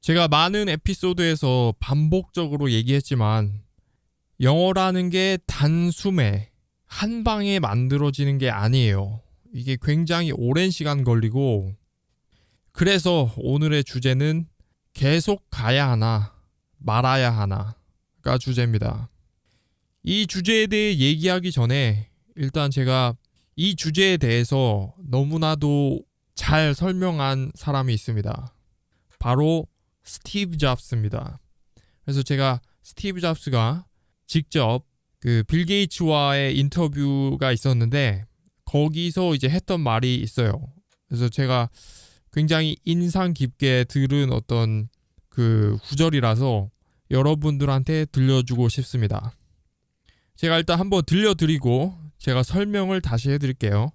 제가 많은 에피소드에서 반복적으로 얘기했지만 영어라는 게 단숨에 한 방에 만들어지는 게 아니에요. 이게 굉장히 오랜 시간 걸리고, 그래서 오늘의 주제는 계속 가야 하나 말아야 하나가 주제입니다. 이 주제에 대해 얘기하기 전에 일단 제가 이 주제에 대해서 너무나도 잘 설명한 사람이 있습니다. 바로 스티브 잡스입니다. 그래서 제가 스티브 잡스가 직접 그 빌 게이츠와의 인터뷰가 있었는데 거기서 이제 했던 말이 있어요. 그래서 제가 굉장히 인상 깊게 들은 어떤 그 구절이라서 여러분들한테 들려주고 싶습니다. 제가 일단 한번 들려드리고 제가 설명을 다시 해드릴게요.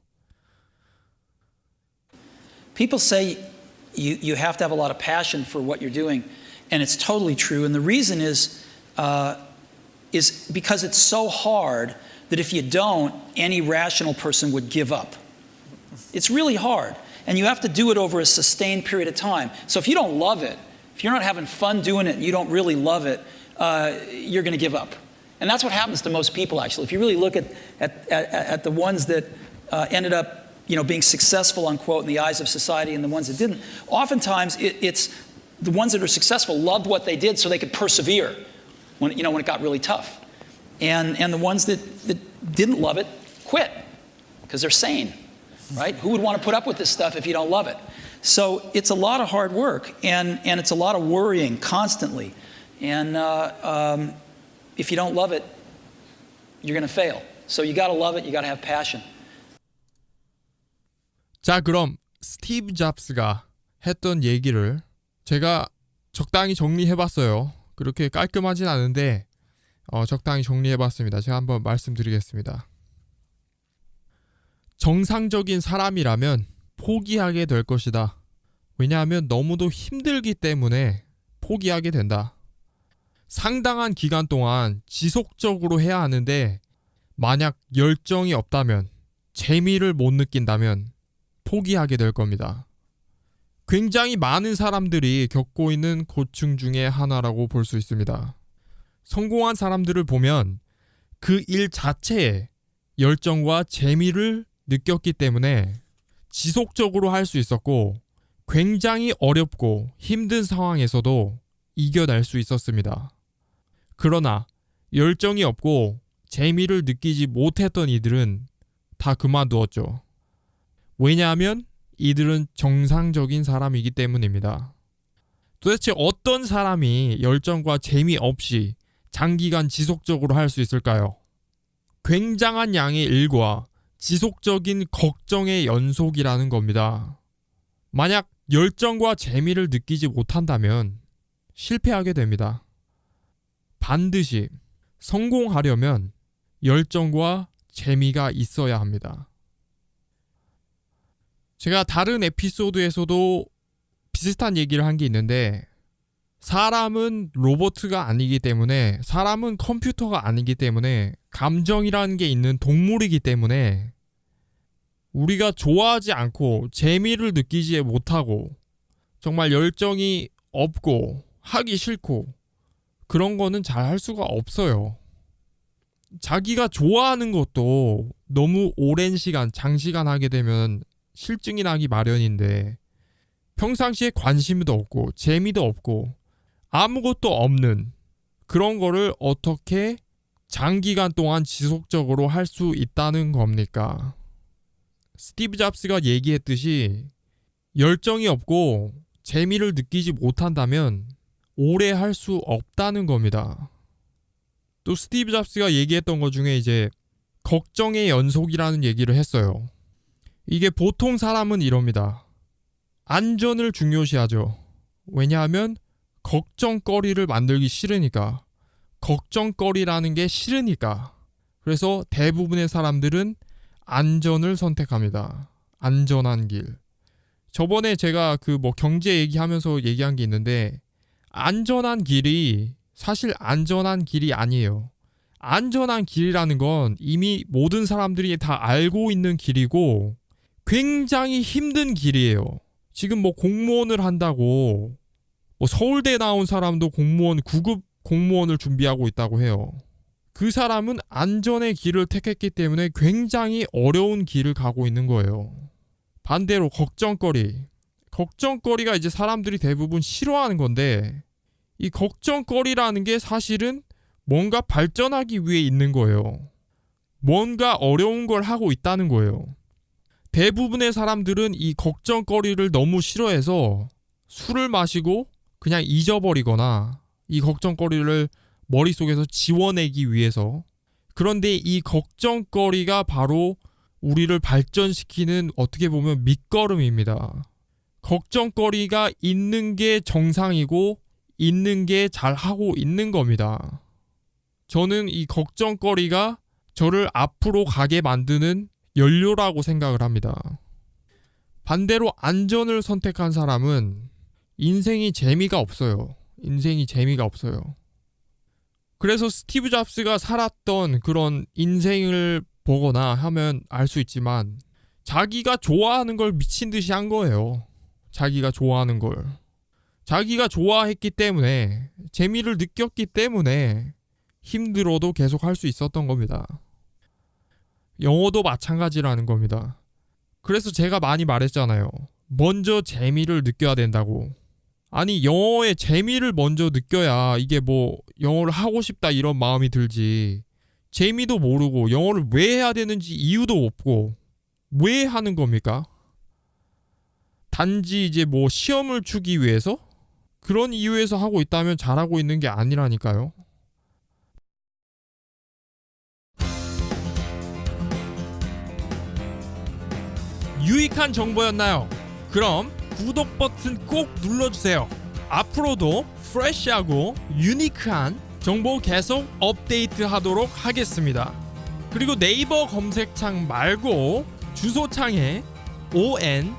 People say you have to have a lot of passion for what you're doing, and it's totally true. And the reason is because it's so hard that if you don't, any rational person would give up. It's really hard, and you have to do it over a sustained period of time. So if you don't love it, if you're not having fun doing it, and you don't really love it, you're going to give up. And that's what happens to most people, actually. If you really look at the ones that ended up being successful, unquote, in the eyes of society and the ones that didn't, oftentimes it's the ones that are successful loved what they did so they could persevere when it got really tough. And the ones that didn't love it quit because they're sane, right? Who would want to put up with this stuff if you don't love it? So it's a lot of hard work, and it's a lot of worrying constantly. And if you don't love it, you're going to fail. So you got to love it, you got to have passion. 자, 그럼 스티브 잡스가 했던 얘기를 제가 적당히 정리해봤어요. 그렇게 깔끔하진 않은데 적당히 정리해봤습니다. 제가 한번 말씀드리겠습니다. 정상적인 사람이라면 포기하게 될 것이다. 왜냐하면 너무도 힘들기 때문에 포기하게 된다. 상당한 기간 동안 지속적으로 해야 하는데 만약 열정이 없다면, 재미를 못 느낀다면 포기하게 될 겁니다. 굉장히 많은 사람들이 겪고 있는 고충 중에 하나라고 볼 수 있습니다. 성공한 사람들을 보면 그 일 자체에 열정과 재미를 느꼈기 때문에 지속적으로 할 수 있었고, 굉장히 어렵고 힘든 상황에서도 이겨낼 수 있었습니다. 그러나 열정이 없고 재미를 느끼지 못했던 이들은 다 그만두었죠. 왜냐하면 이들은 정상적인 사람이기 때문입니다. 도대체 어떤 사람이 열정과 재미 없이 장기간 지속적으로 할 수 있을까요? 굉장한 양의 일과 지속적인 걱정의 연속이라는 겁니다. 만약 열정과 재미를 느끼지 못한다면 실패하게 됩니다. 반드시 성공하려면 열정과 재미가 있어야 합니다. 제가 다른 에피소드에서도 비슷한 얘기를 한 게 있는데, 사람은 로봇가 아니기 때문에, 사람은 컴퓨터가 아니기 때문에, 감정이라는 게 있는 동물이기 때문에 우리가 좋아하지 않고 재미를 느끼지 못하고 정말 열정이 없고 하기 싫고 그런 거는 잘 할 수가 없어요. 자기가 좋아하는 것도 너무 오랜 시간, 장시간 하게 되면 실증이 나기 마련인데, 평상시에 관심도 없고 재미도 없고 아무것도 없는 그런 거를 어떻게 장기간 동안 지속적으로 할 수 있다는 겁니까? 스티브 잡스가 얘기했듯이 열정이 없고 재미를 느끼지 못한다면 오래 할 수 없다는 겁니다. 또 스티브 잡스가 얘기했던 것 중에 이제 걱정의 연속이라는 얘기를 했어요. 이게 보통 사람은 이럽니다. 안전을 중요시하죠. 왜냐하면 걱정거리를 만들기 싫으니까. 걱정거리라는 게 싫으니까. 그래서 대부분의 사람들은 안전을 선택합니다. 안전한 길. 저번에 제가 경제 얘기하면서 얘기한 게 있는데, 안전한 길이 사실 안전한 길이 아니에요. 안전한 길이라는 건 이미 모든 사람들이 다 알고 있는 길이고 굉장히 힘든 길이에요. 지금 공무원을 한다고 뭐 서울대 나온 사람도 공무원 9급 공무원을 준비하고 있다고 해요. 그 사람은 안전의 길을 택했기 때문에 굉장히 어려운 길을 가고 있는 거예요. 반대로 걱정거리가 이제 사람들이 대부분 싫어하는 건데, 이 걱정거리라는 게 사실은 뭔가 발전하기 위해 있는 거예요. 뭔가 어려운 걸 하고 있다는 거예요. 대부분의 사람들은 이 걱정거리를 너무 싫어해서 술을 마시고 그냥 잊어버리거나 이 걱정거리를 머릿속에서 지워내기 위해서. 그런데 이 걱정거리가 바로 우리를 발전시키는 어떻게 보면 밑거름입니다. 걱정거리가 있는 게 정상이고 있는 게 잘하고 있는 겁니다. 저는 이 걱정거리가 저를 앞으로 가게 만드는 연료라고 생각을 합니다. 반대로 안전을 선택한 사람은 인생이 재미가 없어요. 그래서 스티브 잡스가 살았던 그런 인생을 보거나 하면 알 수 있지만 자기가 좋아하는 걸 미친 듯이 한 거예요. 자기가 좋아하는 걸. 자기가 좋아했기 때문에, 재미를 느꼈기 때문에 힘들어도 계속 할 수 있었던 겁니다. 영어도 마찬가지라는 겁니다. 그래서 제가 많이 말했잖아요. 먼저 재미를 느껴야 된다고. 아니, 영어의 재미를 먼저 느껴야 이게 뭐 영어를 하고 싶다 이런 마음이 들지. 재미도 모르고 영어를 왜 해야 되는지 이유도 없고 왜 하는 겁니까? 단지 이제 뭐 시험을 치기 위해서? 그런 이유에서 하고 있다면 잘하고 있는 게 아니라니까요. 유익한 정보였나요? 그럼 구독 버튼 꼭 눌러주세요. 앞으로도 프레시하고 유니크한 정보 계속 업데이트하도록 하겠습니다. 그리고 네이버 검색창 말고 주소창에 oncub.com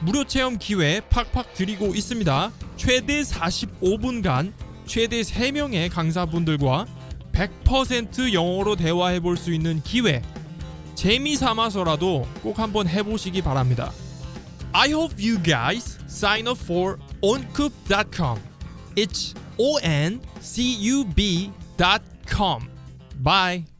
무료 체험 기회 팍팍 드리고 있습니다. 최대 45분간 최대 3명의 강사분들과 100% 영어로 대화해 볼 수 있는 기회, 재미삼아서라도 꼭 한번 해보시기 바랍니다. I hope you guys sign up for oncub.com. It's oncub.com. Bye.